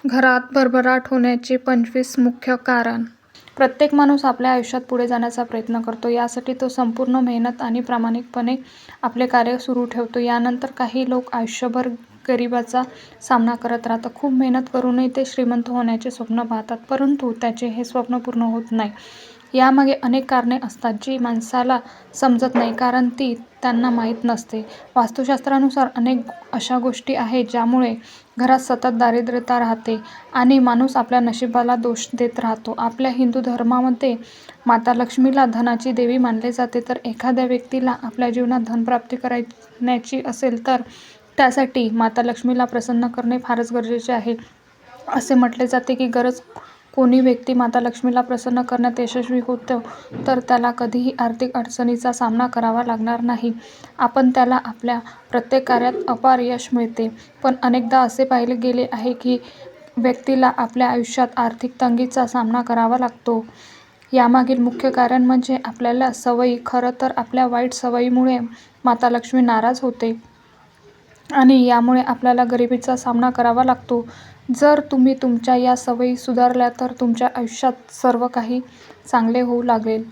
घरात भरभराट होण्याचे 25 मुख्य कारण. प्रत्येक माणूस आपल्या आयुष्यात पुढे जाण्याचा प्रयत्न करतो. यासाठी तो संपूर्ण मेहनत आणि प्रामाणिकपणे आपले कार्य सुरू ठेवतो. यानंतर काही लोक आयुष्यभर गरिबीचा सामना करत राहतात. खूप मेहनत करूनही ते श्रीमंत होण्याचे स्वप्न पाहतात, परंतु त्यांचे हे स्वप्न पूर्ण होत नाही. यामागे अनेक कारणे असतात जी माणसाला समजत नाही, कारण ती त्यांना माहीत नसते. वास्तुशास्त्रानुसार अनेक अशा गोष्टी आहेत ज्यामुळे घरात सतत दारिद्र्यता राहते आणि माणूस आपल्या नशिबाला दोष देत राहतो. आपल्या हिंदू धर्मामध्ये माता लक्ष्मीला धनाची देवी मानले जाते. तर एखाद्या व्यक्तीला आपल्या जीवनात धनप्राप्ती करण्याची असेल तर त्यासाठी माता लक्ष्मीला प्रसन्न करणे फारच गरजेचे आहे. असे म्हटले जाते की कोणी व्यक्ती माता लक्ष्मीला प्रसन्न करण्यात यशस्वी होतो तर त्याला कधीही आर्थिक अडचणीचा सामना करावा लागणार नाही. त्याला आपल्या प्रत्येक कार्यात अपार यश मिळते. पण अनेकदा असे पाहिले गेले आहे की व्यक्तीला आपल्या आयुष्यात आर्थिक तंगीचा सामना करावा लागतो. यामागील मुख्य कारण म्हणजे आपल्या सवयी. खरं तर आपल्या वाईट सवयीमुळे माता लक्ष्मी नाराज होते आणि यामुळे आपल्याला गरिबीचा सामना करावा लागतो. जर तुम्ही तुमच्या या सवयी सुधारल्या तर तुमच्या आयुष्यात सर्व काही चांगले होऊ लागेल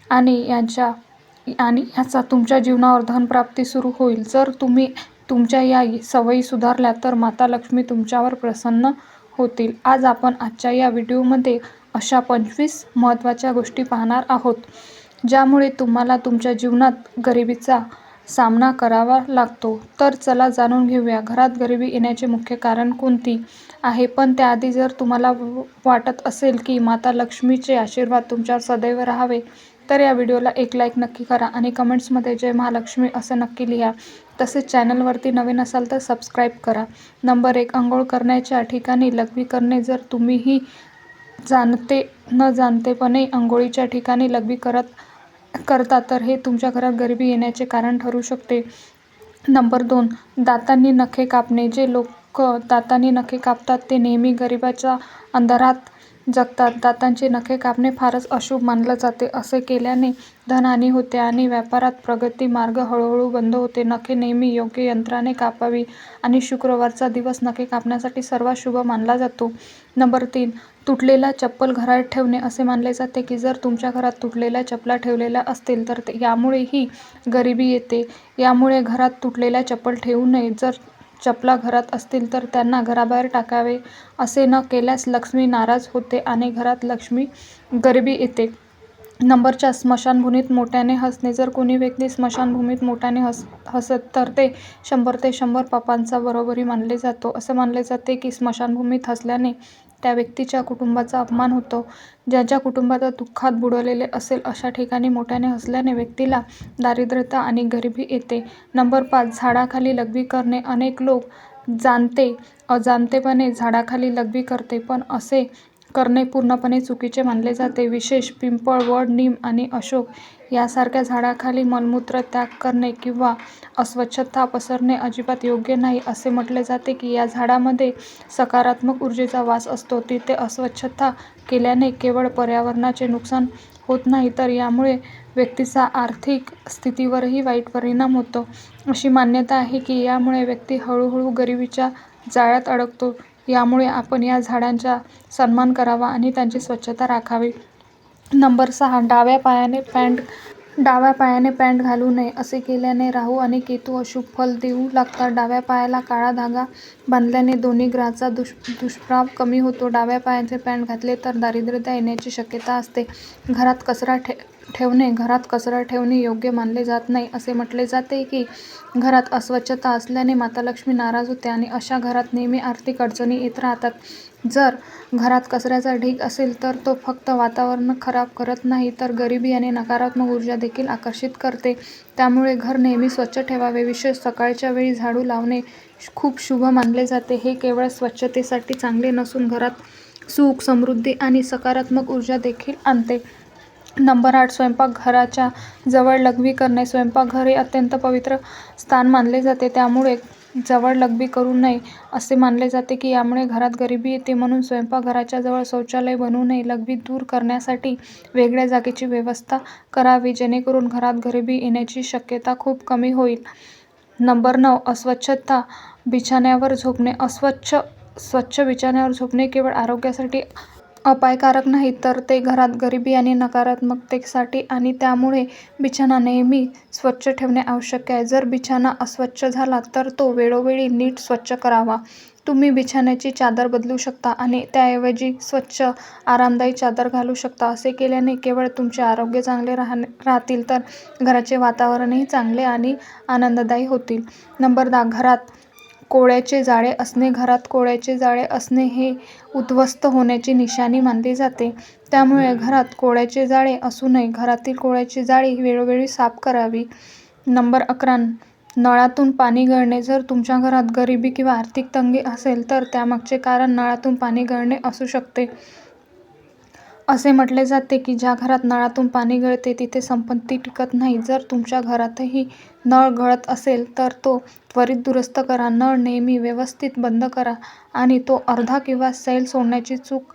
आणि याचा तुमच्या जीवनावर धनप्राप्ती सुरू होईल. जर तुम्ही तुमच्या या सवयी सुधारल्या तर माता लक्ष्मी तुमच्यावर प्रसन्न होतील. आज आपण आजच्या या व्हिडिओमध्ये अशा 25 महत्त्वाच्या गोष्टी पाहणार आहोत ज्यामुळे तुम्हाला तुमच्या जीवनात गरिबीचा सामना करावा लागतो. तर चला जाणून घेऊया घरात गरिबी येण्याचे मुख्य कारण कोणती आहे. पण त्याआधी जर तुम्हाला वाटत असेल की माता लक्ष्मीचे आशीर्वाद तुमच्यावर सदैव राहावे तर या व्हिडिओला एक लाईक नक्की करा आणि कमेंट्समध्ये जय महालक्ष्मी असं नक्की लिहा. तसेच चॅनलवरती नवीन असाल तर सबस्क्राईब करा. नंबर 1, अंघोळ करण्याच्या ठिकाणी लघवी करणे. जर तुम्हीही जाणते न जाणतेपणे अंघोळीच्या ठिकाणी लघवी करता तर हे तुमच्या घरात गरिबी येण्याचे कारण ठरू शकते. नंबर 2, दातांनी नखे कापणे. जे लोक दातांनी नखे कापतात ते नेहमी गरिबीच्या अंधारात जगतात. दातांचे नखे कापणे फारच अशुभ मानलं जाते. असे केल्याने धनहानी होते आणि व्यापारात प्रगती मार्ग हळूहळू बंद होते. नखे नेहमी योग्य यंत्राने कापावी आणि शुक्रवारचा दिवस नखे कापण्यासाठी सर्वात शुभ मानला जातो. नंबर 3, तुटलेला चप्पल घरात ठेवणे. असे मानले जाते की जर तुमच्या घरात तुटलेल्या चपला ठेवलेल्या असतील तर यामुळेही गरिबी येते. यामुळे घरात तुटलेल्या चप्पल ठेवू नये. जर चपला घरात असतील तर त्यांना घराबाहेर टाकावे. असे न केल्यास लक्ष्मी नाराज होते आणि घरात गरिबी येते. नंबर 4, स्मशानभूमीत मोठ्याने हसणे. जर कोणी व्यक्ती स्मशानभूमीत मोठ्याने हसत तर ते 100 ते 100 पापांचा बरोबरी मानले जातो. असे मानले जाते की स्मशानभूमीत हसल्याने त्या व्यक्तीच्या कुटुंबाचा अपमान होतो. ज्यांच्या कुटुंबात दुःखात बुडलेले असेल अशा ठिकाणी मोठ्याने हसल्याने व्यक्तीला दारिद्र्यता आणि गरिबी येते. नंबर 5, झाडाखाली लघवी करणे. अनेक लोक जाणते अजाणतेपणे झाडाखाली लघवी करते, पण असे करणे पूर्णपणे चुकीचे मानले जाते. विशेष पिंपळ, वड, नीम आणि अशोक यासारख्या झाडाखाली मलमूत्र त्याग करणे किंवा अस्वच्छता पसरणे अजिबात योग्य नाही. असे म्हटले जाते की या झाडांमध्ये सकारात्मक ऊर्जेचा वास असतो. तिथे अस्वच्छता केल्याने केवळ पर्यावरणाचे नुकसान होत नाही तर यामुळे व्यक्तीच्या आर्थिक स्थितीवरही वाईट परिणाम होतो. अशी मान्यता आहे की यामुळे व्यक्ती हळूहळू गरिबीच्या जाळ्यात अडकतो. यामुळे आपण या झाडांचा सन्मान करावा आणि त्यांची स्वच्छता राखावी. नंबर 6, डाव्या पायाने पॅन्ट घालू नये. असे केल्याने राहू आणि केतू अशुभ फल देऊ लागतात. डाव्या पायाला काळा धागा बांधल्याने दोन्ही ग्रहांचा दुष्प्रभाव कमी होतो. डाव्या पायाने पॅन्ट घातले तर दारिद्र्यता येण्याची शक्यता असते. घरात कचरा ठेवणे योग्य मानले जात नाही. असे म्हटले जाते की घरात अस्वच्छता असल्याने माता लक्ष्मी नाराज होते आणि अशा घरात नेहमी आर्थिक अडचणी येत राहतात. जर घरात कचऱ्याचा ढीग असेल तर तो फक्त वातावरण खराब करत नाही तर गरिबी आणि नकारात्मक ऊर्जा देखील आकर्षित करते. त्यामुळे घर नेहमी स्वच्छ ठेवावे. विशेष सकाळच्या वेळी झाडू लावणे खूप शुभ मानले जाते. हे केवळ स्वच्छतेसाठी चांगले नसून घरात सुख, समृद्धी आणि सकारात्मक ऊर्जा देखील आणते. नंबर 8, स्वयंपाकघराच्या जवळ लघवी करणे. स्वयंपाकघर हे अत्यंत पवित्र स्थान मानले जाते, त्यामुळे जवळ लघवी करू नये. असे मानले जाते की यामुळे घरात गरिबी येते. म्हणून स्वयंपाकघराच्या जवळ शौचालय बनवू नये. लघवी दूर करण्यासाठी वेगळ्या जागेची व्यवस्था करावी जेणेकरून घरात गरिबी येण्याची शक्यता खूप कमी होईल. नंबर 9, अस्वच्छता बिछाण्यावर झोपणे. अस्वच्छ स्वच्छ बिछाण्यावर झोपणे केवळ आरोग्यासाठी अपायकारक नाही, तर ते घरात गरिबी आणि नकारात्मकतेसाठी आणि त्यामुळे बिछाना नेहमी स्वच्छ ठेवणे आवश्यक आहे. जर बिछाना अस्वच्छ झाला तर तो वेळोवेळी नीट स्वच्छ करावा. तुम्ही बिछाण्याची चादर बदलू शकता आणि त्याऐवजी स्वच्छ, आरामदायी चादर घालू शकता. असे केल्याने केवळ तुमचे आरोग्य चांगले राहतील, तर घराचे वातावरणही चांगले आणि आनंददायी होतील. नंबर 10. घरात कोळ्याचे जाळे असणे. घरात कोळ्याचे जाळे असणे हे उद्ध्वस्त होण्याची निशाणी मानली जाते. त्यामुळे घरात कोळ्याचे जाळे असू नये. घरातील कोळ्याची जाळी वेळोवेळी साफ करावी. नंबर 11. नळातून पाणी गळणे. जर तुमच्या घरात गरिबी किंवा आर्थिक तंगी असेल तर त्यामागचे कारण नळातून पाणी गळणे असू शकते. असे म्हटले जाते की ज्या घरात नळातून पाणी गळते तिथे संपत्ती टिकत नाही. जर तुमच्या घरातही नळ गळत असेल तर तो त्वरित दुरुस्त करा. नळ नेहमी व्यवस्थित बंद करा आणि तो अर्धा किंवा सैल सोडण्याची चूक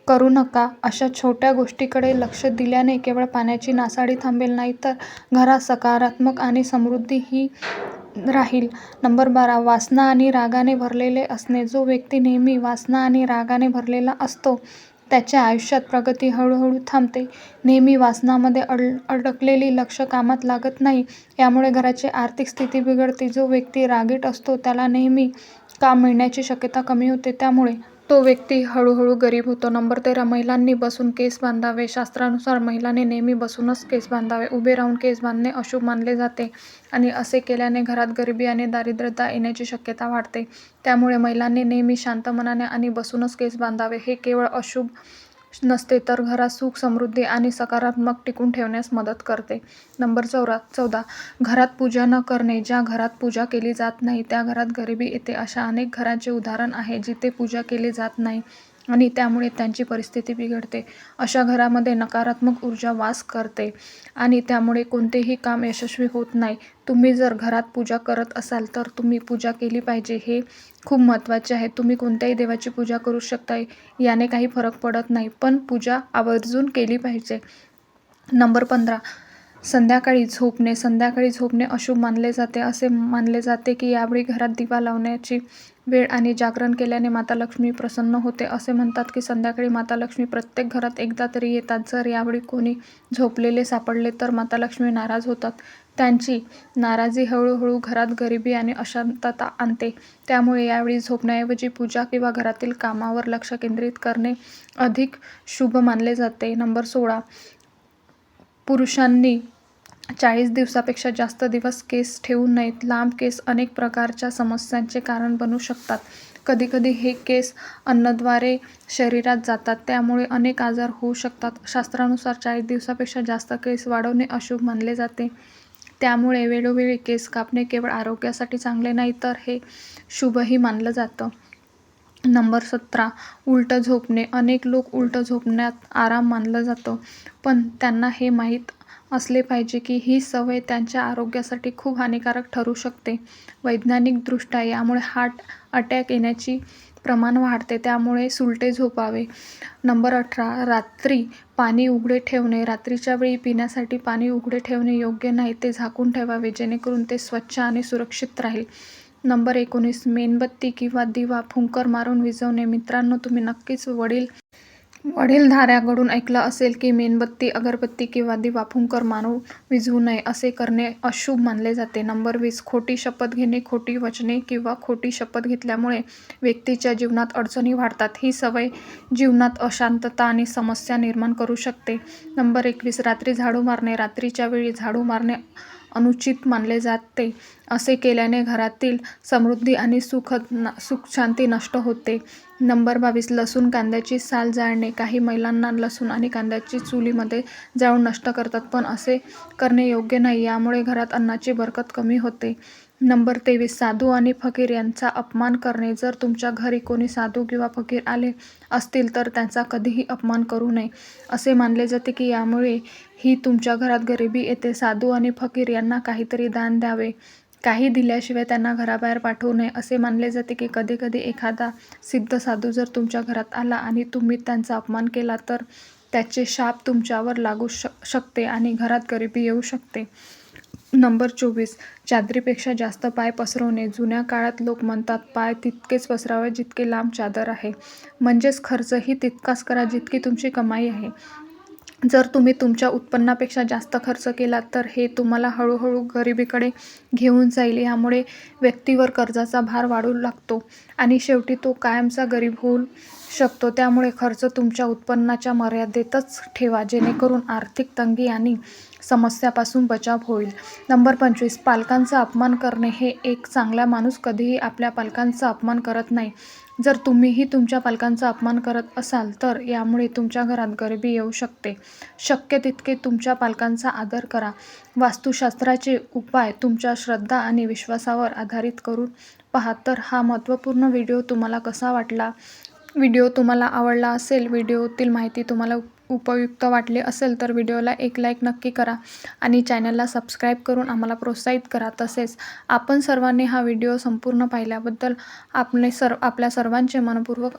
करू नका. अशा छोट्या गोष्टींकडे लक्ष दिल्याने केवळ पाण्याची नासाडी थांबेल, नाही तर घरात सकारात्मक आणि समृद्धीही राहील. नंबर 12. वासना आणि रागाने भरलेले असणे. जो व्यक्ती नेहमी वासना आणि रागाने भरलेला असतो त्याच्या आयुष्यात प्रगती हळूहळू थांबते. नेहमी वासनामध्ये अडकलेली लक्ष कामात लागत नाही. यामुळे घराची आर्थिक स्थिती बिघडते. जो व्यक्ती रागीट असतो त्याला नेहमी काम मिळण्याची शक्यता कमी होते. त्यामुळे तो व्यक्ती हळूहळू गरीब होतो. नंबर 13. महिलांनी बसून केस बांधावे. शास्त्रानुसार महिलांनी नेहमी बसूनच केस बांधावे. उभे राहून केस बांधणे अशुभ मानले जाते आणि असे केल्याने घरात गरिबी आणि दारिद्र्यता येण्याची शक्यता वाढते. त्यामुळे महिलांनी नेहमी शांत मनाने आणि बसूनच केस बांधावे. हे केवळ अशुभ नसते, तर घरात सुख, समृद्धी आणि सकारात्मक टिकून ठेवण्यास मदत करते. नंबर 14. घरात पूजा न करणे. ज्या घरात पूजा केली जात नाही त्या घरात गरिबी येते. अशा अनेक घरांचे उदाहरण आहे जिथे पूजा केली जात नाही आणि त्यामुळे त्यांची परिस्थिती बिघडते. अशा घरामध्ये नकारात्मक ऊर्जा वास करते आणि त्यामुळे कोणतेही काम यशस्वी होत नाही. तुम्ही जर घरात पूजा करत असाल तर तुम्ही पूजा केली पाहिजे, हे खूप महत्त्वाचे आहे. तुम्ही कोणत्याही देवाची पूजा करू शकता, याने काही फरक पडत नाही, पण पूजा आवर्जून केली पाहिजे. नंबर 15. संध्याकाळी झोपणे. संध्याकाळी झोपणे अशुभ मानले जाते. असे मानले जाते की यावेळी घरात दिवा लावण्याची वेळ आणि जागरण केल्याने माता लक्ष्मी प्रसन्न होते. असे म्हणतात की संध्याकाळी माता लक्ष्मी प्रत्येक घरात एकदा तरी येतात. जर यावेळी कोणी झोपलेले सापडले तर माता लक्ष्मी नाराज होतात. त्यांची नाराजी हळूहळू घरात गरिबी आणि अशांतता आणते. त्यामुळे यावेळी झोपण्याऐवजी पूजा किंवा घरातील कामावर लक्ष केंद्रित करणे अधिक शुभ मानले जाते. नंबर 16. पुरुषांनी 40 दिवसापेक्षा जास्त दिवस केस ठेवू नयेत. लांब केस अनेक प्रकारच्या समस्यांचे कारण बनू शकतात. कधीकधी हे केस अन्नाद्वारे शरीरात जातात, त्यामुळे अनेक आजार होऊ शकतात. शास्त्रानुसार 40 दिवसापेक्षा जास्त केस वाढवणे अशुभ मानले जाते. त्यामुळे वेळोवेळी केस कापणे केवळ आरोग्यासाठी चांगले नाही, तर हे शुभही मानलं जातं. नंबर 17. उलटं झोपणे. अनेक लोक उलटं झोपण्यात आराम मानलं जातं, पण त्यांना हे माहीत असले पाहिजे की ही सवय त्यांच्या आरोग्यासाठी खूप हानिकारक ठरू शकते. वैज्ञानिकदृष्ट्या यामुळे हार्ट अटॅक येण्याची प्रमाण वाढते. त्यामुळे सुलटे झोपावे. नंबर 18. रात्री पाणी उघडे ठेवणे. रात्रीच्या वेळी पिण्यासाठी पाणी उघडे ठेवणे योग्य नाही. ते झाकून ठेवावे जेणेकरून ते स्वच्छ आणि सुरक्षित राहील. नंबर 19. मेणबत्ती किंवा दिवा फुंकर मारून विझवणे. मित्रांनो, तुम्ही नक्कीच वडीलधाऱ्यांकडून ऐकलं असेल की मेणबत्ती, अगरबत्ती किंवा दिवा फुंकर मारून विझवू नये. असे करणे अशुभ मानले जाते. नंबर 20. खोटी शपथ घेणे. खोटी वचने किंवा खोटी शपथ घेतल्यामुळे व्यक्तीच्या जीवनात अडचणी वाढतात. ही सवय जीवनात अशांतता आणि समस्या निर्माण करू शकते. नंबर 21. रात्री झाडू मारणे. रात्रीच्या वेळी झाडू मारणे अनुचित मानले जाते. असे केल्याने घरातील समृद्धी आणि सुखशांती नष्ट होते. नंबर 22. लसूण कांद्याची साल जाळणे. काही महिलांना लसूण आणि कांद्याची चुलीमध्ये जाळून नष्ट करतात, पण असे करणे योग्य नाही. यामुळे घरात अन्नाची बरकत कमी होते. नंबर 23. साधू आणि फकीर यांचा अपमान करणे. जर तुमच्या घरी कोणी साधू किंवा फकीर आले असतील तर त्यांचा कधीही अपमान करू नये. असे मानले जाते की यामुळे ही तुमच्या घरात गरिबी येते. साधू आणि फकीर यांना काहीतरी दान द्यावे. काही दिल्याशिवाय त्यांना घराबाहेर पाठवू नये. असे मानले जाते की कधीकधी एखादा सिद्ध साधू जर तुमच्या घरात आला आणि तुम्ही त्यांचा अपमान केला तर त्याचे शाप तुमच्यावर लागू शकते आणि घरात गरिबी येऊ शकते. नंबर 24, चादरीपेक्षा जास्त पाय पसरवणे. जुन्या काळात लोक म्हणतात, पाय तितकेच पसरावे जितके लांब चादर आहे. म्हणजेच खर्चही तितकाच करा जितकी तुमची कमाई आहे. जर तुम्ही तुमच्या उत्पन्नापेक्षा जास्त खर्च केला तर हे तुम्हाला हळूहळू गरिबीकडे घेऊन जाईल. यामुळे व्यक्तीवर कर्जाचा भार वाढू लागतो आणि शेवटी तो कायमचा गरीब होऊ शकतो. त्यामुळे खर्च तुमच्या उत्पन्नाच्या मर्यादेतच ठेवा, जेणेकरून आर्थिक तंगी आणि समस्यापासून बचाव होईल. नंबर 25, पालकांचा अपमान करणे. एक चांगला माणूस कधीही आपल्या पालकांचा अपमान करत नाही. जर तुम्हीही तुमच्या पालकांचा अपमान करत असाल तर यामुळे तुमच्या घरात गरिबी येऊ शकते. शक्य तितके तुमच्या पालकांचा आदर करा. वास्तुशास्त्राचे उपाय तुमच्या श्रद्धा आणि विश्वासावर आधारित करून पहा. तर हा महत्त्वपूर्ण व्हिडिओ तुम्हाला कसा वाटला? व्हिडिओ तुम्हाला आवडला असेल, व्हिडिओतील माहिती तुम्हाला उपयुक्त वाटली असेल तर व्हिडिओला एक लाईक नक्की करा आणि चॅनलला सबस्क्राईब करून आम्हाला प्रोत्साहित करा. तसेच आपण सर्वांनी हा व्हिडिओ संपूर्ण पाहिल्याबद्दल आपल्या सर्वांचे मनःपूर्वक